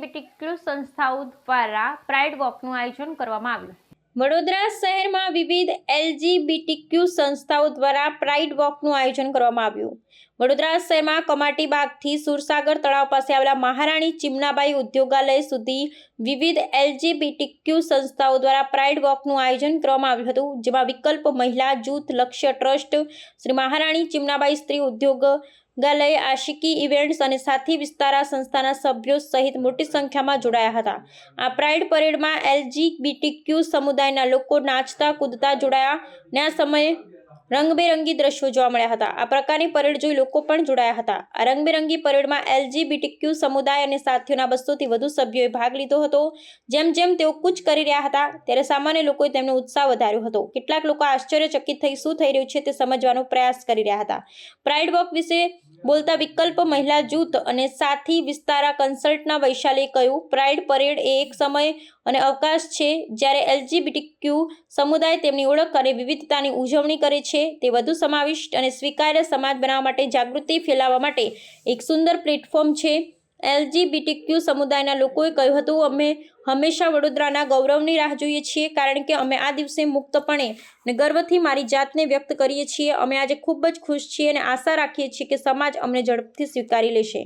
LGBTQ સંસ્થાઓ દ્વારા pride વોકનું આયોજન કરવામાં આવ્યું। વડોદરા શહેરમાં વિવિધ એલજીબીટીક્યુ સંસ્થાઓ દ્વારા પ્રાઇડ વોકનું આયોજન કરવામાં આવ્યું। વડોદરા શહેરમાં કમાટી બાગથી સુરસાગર તળાવ પાસે આવેલા મહારાણી ચિમનાબાઈ ઉદ્યોગાલય સુધી વિવિધ એલજીબીટીક્યુ સંસ્થાઓ દ્વારા પ્રાઇડ વોકનું આયોજન કરવામાં આવ્યું હતું, જેમાં વિકલ્પ મહિલા જૂથ, લક્ષ્ય ટ્રસ્ટ, શ્રી મહારાણી ચિમનાબાઈ સ્ત્રી ઉદ્યોગાલય, આશિકી ઇવેન્ટ્સ અને સાથી વિસ્તારા સંસ્થાના સભ્યો સહિત મોટી સંખ્યામાં જોડાયા હતા। આ પ્રાઇડ પરેડમાં એલજીબીટીક્યુ સમુદાયના લોકો નાચતા કૂદતા જોડાયા અને આ સમયે રંગબેરંગી દ્રશ્યો જોવા મળ્યા હતા। આ પ્રકારની પરેડ જોઈ લોકો પણ જોડાયા હતા। આ રંગબેરંગી પરેડમાં એલજીબીટીક્યુ સમુદાય અને સાથીઓના 200થી વધુ સભ્યોએ ભાગ લીધો હતો। જેમ જેમ તેઓ કૂચ કરી રહ્યા હતા ત્યારે સામાન્ય લોકોએ તેમનો ઉત્સાહ વધાર્યો હતો। કેટલાક લોકો આશ્ચર્યચકિત થઈ શું થઈ રહ્યું છે તે સમજવાનો પ્રયાસ કરી રહ્યા હતા। પ્રાઇડ વોક વિશે બોલતા વિકલ્પ મહિલા જૂથ અને સાથી વિસ્તારા કન્સલ્ટના વૈશાલીએ કહ્યું, પ્રાઇડ પરેડ એ એક સમય અને અવકાશ છે જ્યારે એલજીબીટીક્યુ સમુદાય તેમની ઓળખ અને વિવિધતાની ઉજવણી કરે છે। તે વધુ સમાવિષ્ટ અને સ્વીકાર્ય સમાજ બનાવવા માટે જાગૃતિ ફેલાવવા માટે એક સુંદર પ્લેટફોર્મ છે। એલજીબીટીક્યુ સમુદાયના લોકોએ કહ્યું હતું, અમે હંમેશા વડોદરાના ગૌરવની રાહ જોઈએ છીએ કારણ કે અમે આ દિવસે મુક્તપણે અને ગર્વથી મારી જાતને વ્યક્ત કરીએ છીએ। અમે આજે ખૂબ જ ખુશ છીએ અને આશા રાખીએ છીએ કે સમાજ અમને ઝડપથી સ્વીકારી લેશે।